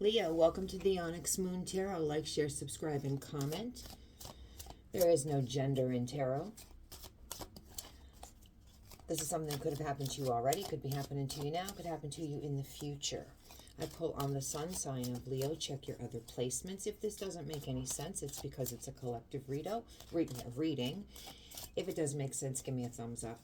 Leo, welcome to the Onyx Moon Tarot. Like, share, subscribe, and comment. There is no gender in tarot. This is something that could have happened to you already, could be happening to you now, could happen to you in the future. I pull on the sun sign of Leo. Check your other placements. If this doesn't make any sense, it's because it's a collective reading. If it does make sense, give me a thumbs up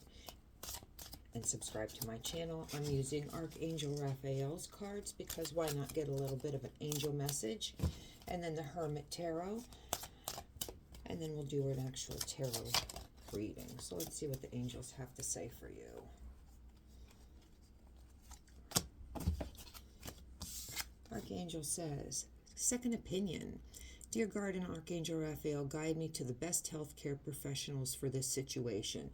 and subscribe to my channel. I'm using Archangel Raphael's cards because why not get a little bit of an angel message? And then the Hermit Tarot. And then we'll do an actual tarot reading. So let's see what the angels have to say for you. Archangel says, second opinion. Dear Guardian Archangel Raphael, guide me to the best healthcare professionals for this situation.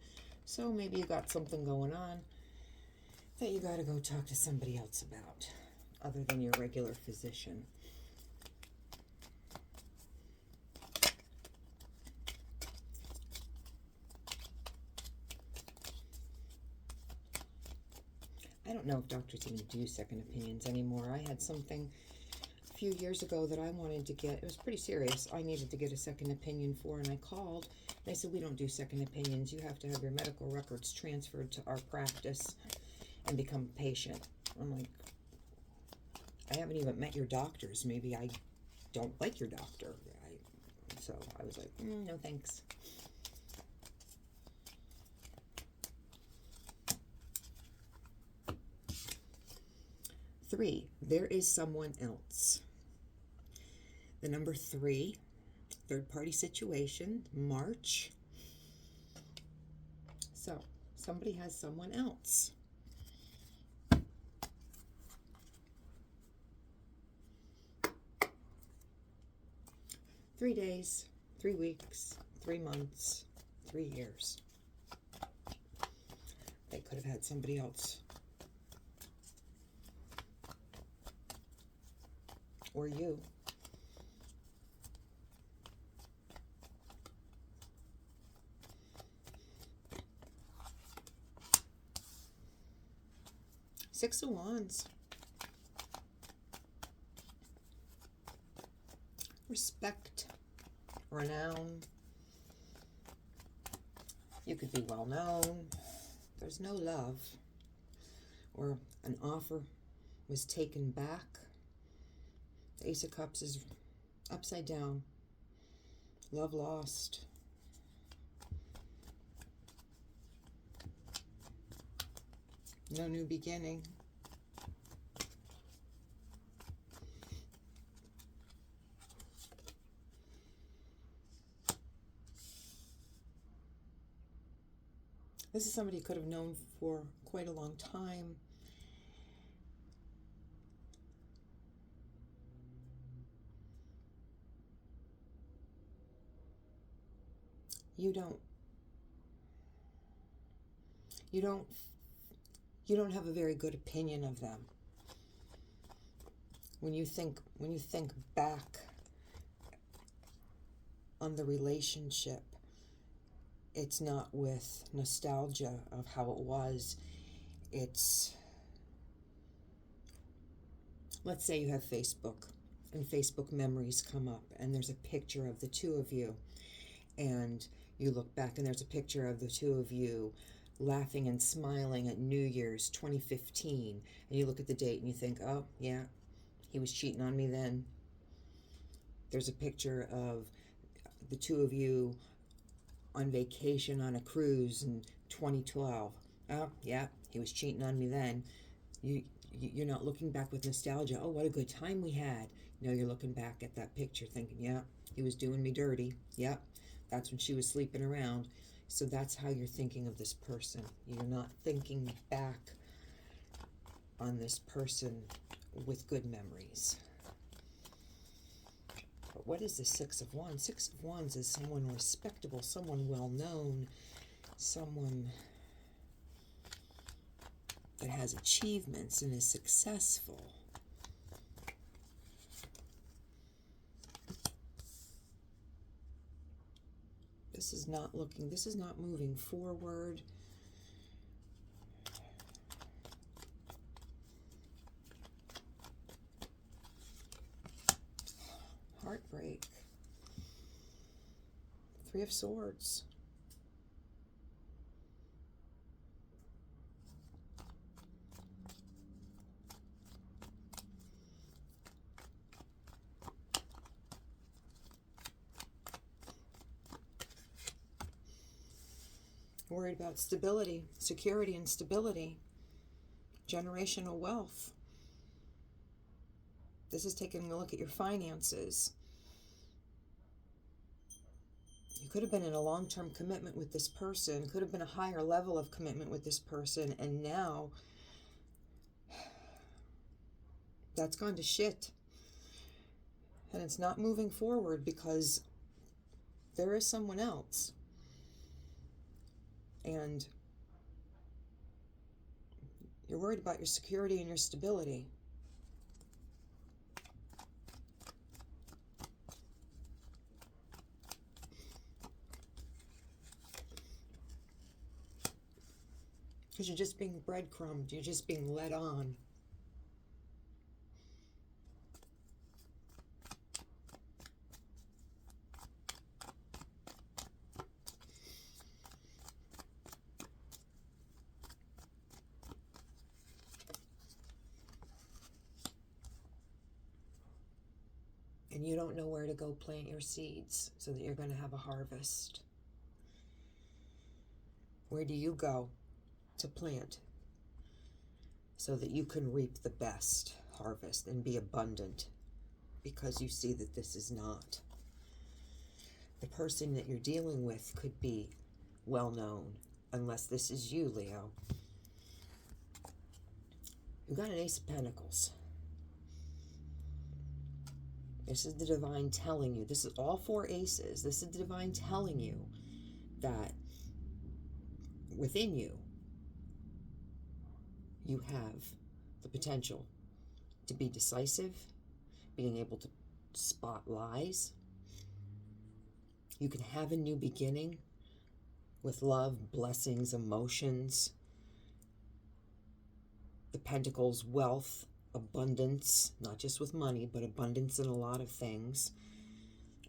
So maybe you got something going on that you got to go talk to somebody else about, other than your regular physician. I don't know if doctors even do second opinions anymore. I had something a few years ago that I wanted to get. It was pretty serious. I needed to get a second opinion for, and I called. They said, we don't do second opinions. You have to have your medical records transferred to our practice and become a patient. I'm like, I haven't even met your doctors. Maybe I don't like your doctor. So I was like, no thanks. Three, there is someone else. The number 3, third-party situation, March. So, somebody has someone else. 3 days, 3 weeks, 3 months, 3 years. They could have had somebody else. Or you. Six of Wands. Respect. Renown. You could be well known. There's no love. Or an offer was taken back. The Ace of Cups is upside down. Love lost. No new beginning. This is somebody you could have known for quite a long time. You don't have a very good opinion of them. When you think back on the relationship, it's not with nostalgia of how it was. It's, let's say you have Facebook and Facebook memories come up and there's a picture of the two of you, and you look back and there's a picture of the two of you laughing and smiling at New Year's 2015, and you look at the date and you think, oh yeah, he was cheating on me then. There's a picture of the two of you on vacation on a cruise in 2012. Oh yeah, he was cheating on me then. You're not looking back with nostalgia. Oh, what a good time we had. No, you're looking back at that picture thinking, yeah, he was doing me dirty. Yeah, that's when she was sleeping around. So that's how you're thinking of this person. You're not thinking back on this person with good memories. But what is the Six of Wands? Six of Wands is someone respectable, someone well-known, someone that has achievements and is successful. This is not moving forward. heartbreak. Three of Swords. Worried about stability, security and stability, generational wealth. This is taking a look at your finances. You could have been in a long-term commitment with this person, could have been a higher level of commitment with this person, and now that's gone to shit. And it's not moving forward because there is someone else. And you're worried about your security and your stability. Because you're just being breadcrumbed. You're just being led on. And you don't know where to go plant your seeds so that you're going to have a harvest. Where do you go to plant so that you can reap the best harvest and be abundant? Because you see that this is not. The person that you're dealing with could be well known, unless this is you, Leo. You've got an Ace of Pentacles. This is the divine telling you. This is all four aces. This is the divine telling you that within you, you have the potential to be decisive, being able to spot lies. You can have a new beginning with love, blessings, emotions, the Pentacles, wealth, abundance, not just with money, but abundance in a lot of things.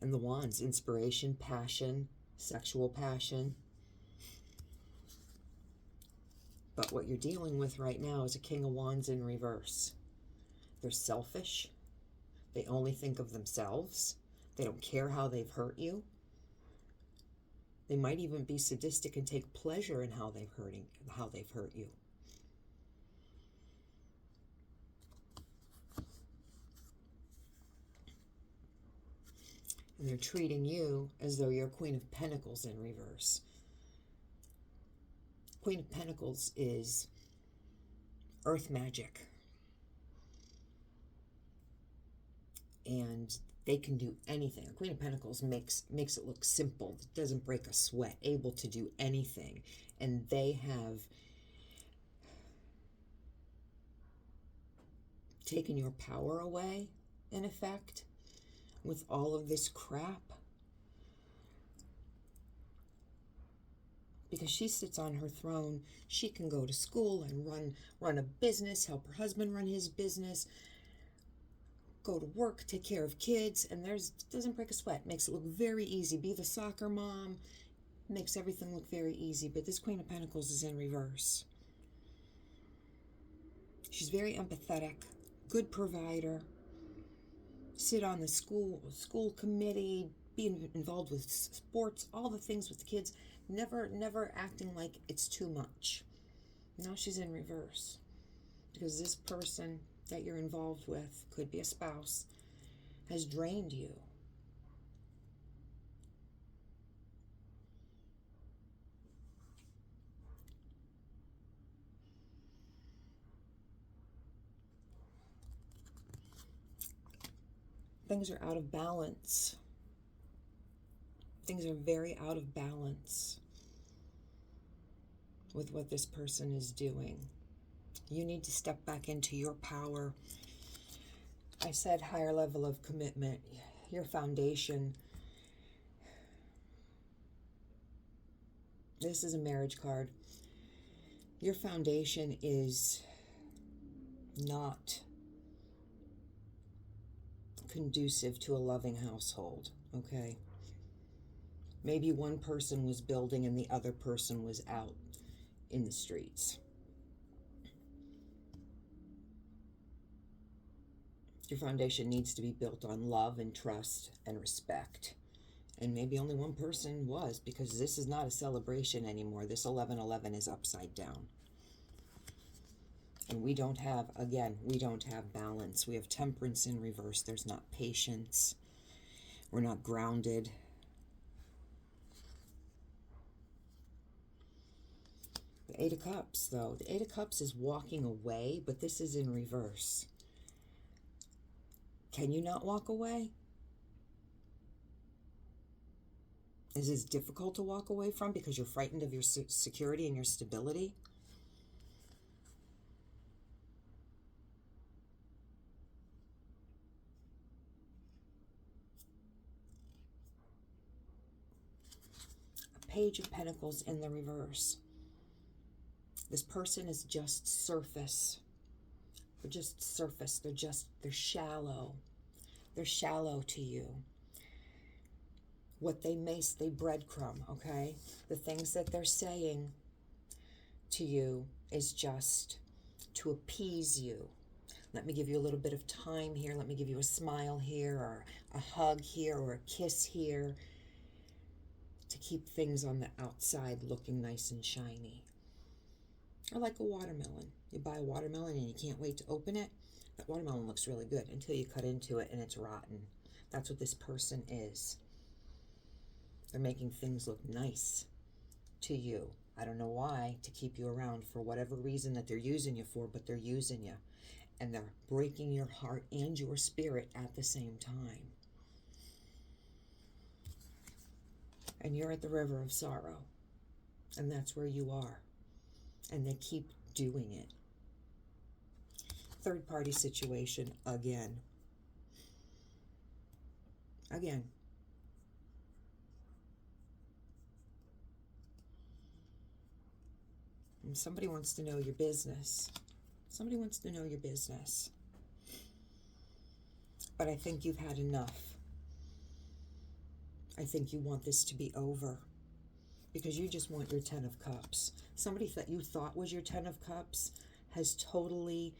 And the Wands, inspiration, passion, sexual passion. But what you're dealing with right now is a King of Wands in reverse. They're selfish. They only think of themselves. They don't care how they've hurt you. They might even be sadistic and take pleasure in how they've hurt you. And they're treating you as though you're Queen of Pentacles in reverse. Queen of Pentacles is earth magic. And they can do anything. Queen of Pentacles makes it look simple. It doesn't break a sweat. Able to do anything. And they have taken your power away, in effect, with all of this crap. Because she sits on her throne, she can go to school and run a business, help her husband run his business, go to work, take care of kids, and doesn't break a sweat. Makes it look very easy. Be the soccer mom, makes everything look very easy. But this Queen of Pentacles is in reverse. She's very empathetic, good provider, sit on the school committee, be involved with sports, all the things with the kids, never acting like it's too much. Now she's in reverse because this person that you're involved with, could be a spouse, has drained you. Things are out of balance. Things are very out of balance with what this person is doing. You need to step back into your power. I said higher level of commitment, your foundation. This is a marriage card. Your foundation is not conducive to a loving household, okay? Maybe one person was building and the other person was out in the streets. Your foundation needs to be built on love and trust and respect. And maybe only one person was, because this is not a celebration anymore. This 1111 is upside down. And we don't have, again, we don't have balance. We have temperance in reverse. There's not patience. We're not grounded. The Eight of Cups, though. The Eight of Cups is walking away, but this is in reverse. Can you not walk away? Is this difficult to walk away from because you're frightened of your security and your stability? A Page of Pentacles in the reverse. This person is just surface. They're just surface. They're shallow. They're shallow to you. What they mace, they breadcrumb, okay? The things that they're saying to you is just to appease you. Let me give you a little bit of time here. Let me give you a smile here, or a hug here, or a kiss here, to keep things on the outside looking nice and shiny. Or like a watermelon. You buy a watermelon and you can't wait to open it. That watermelon looks really good until you cut into it and it's rotten. That's what this person is. They're making things look nice to you. I don't know why, to keep you around for whatever reason that they're using you for, but they're using you. And they're breaking your heart and your spirit at the same time. And you're at the river of sorrow. And that's where you are. And they keep doing it. Third party situation again. Again. And somebody wants to know your business. Somebody wants to know your business. But I think you've had enough. I think you want this to be over. Because you just want your 10 of Cups. Somebody that you thought was your 10 of Cups has totally,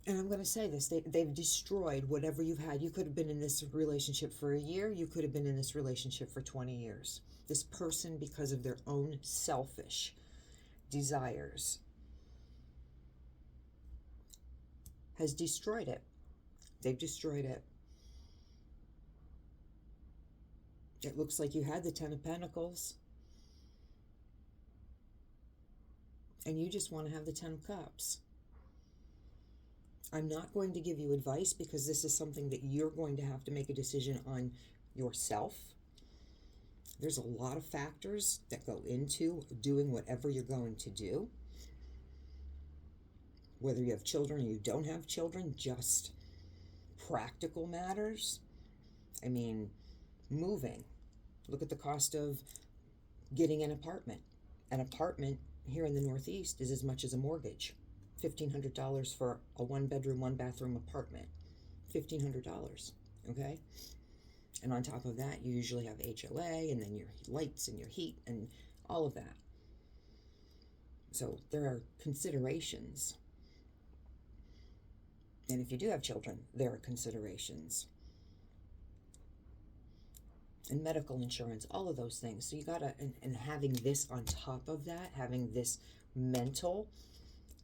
and I'm going to say this, they've destroyed whatever you've had. You could have been in this relationship for a year. You could have been in this relationship for 20 years. This person, because of their own selfish desires, has destroyed it. They've destroyed it. It looks like you had the 10 of Pentacles. And you just want to have the 10 of Cups. I'm not going to give you advice because this is something that you're going to have to make a decision on yourself. There's a lot of factors that go into doing whatever you're going to do. Whether you have children or you don't have children, just practical matters. I mean, moving. Look at the cost of getting an apartment. An apartment here in the Northeast is as much as a mortgage. $1,500 for a 1-bedroom, 1-bathroom apartment. $1,500, okay? And on top of that, you usually have HOA, and then your lights and your heat and all of that. So there are considerations. And if you do have children, there are considerations. And medical insurance, all of those things. So you gotta, and having this on top of that, having this mental,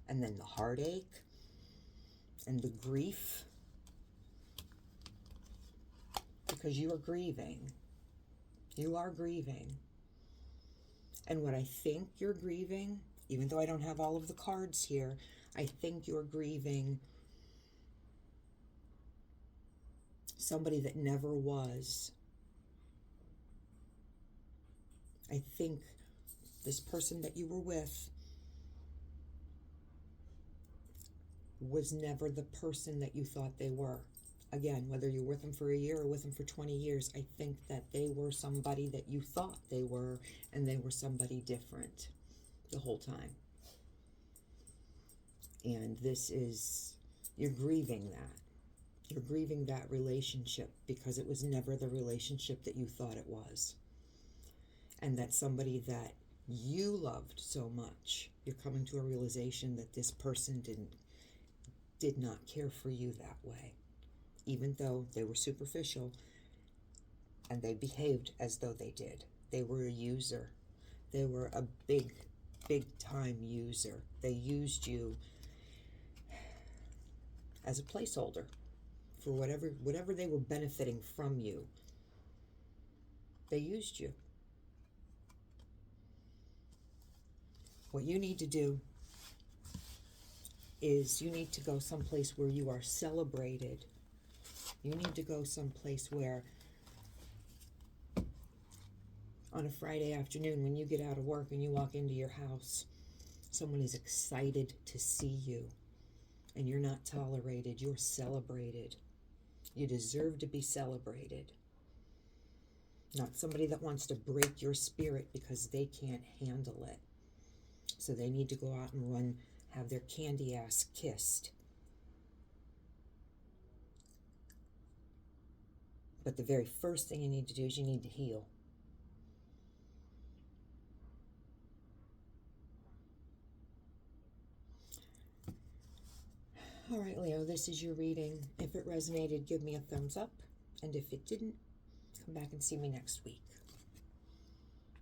and then the heartache, and the grief, because you are grieving. You are grieving. And what I think you're grieving, even though I don't have all of the cards here, I think you're grieving somebody that never was. I think this person that you were with was never the person that you thought they were. Again, whether you're with them for a year or with them for 20 years, I think that they were somebody that you thought they were, and they were somebody different the whole time. And this is, you're grieving that. You're grieving that relationship because it was never the relationship that you thought it was. And that somebody that you loved so much, you're coming to a realization that this person did not care for you that way. Even though they were superficial and they behaved as though they did. They were a user. They were a big time user. They used you as a placeholder for whatever they were benefiting from you. They used you. What you need to do is you need to go someplace where you are celebrated. You need to go someplace where on a Friday afternoon when you get out of work and you walk into your house, someone is excited to see you. And you're not tolerated, you're celebrated. You deserve to be celebrated. Not somebody that wants to break your spirit because they can't handle it. So they need to go out and have their candy ass kissed. But the very first thing you need to do is you need to heal. All right, Leo, this is your reading. If it resonated, give me a thumbs up. And if it didn't, come back and see me next week.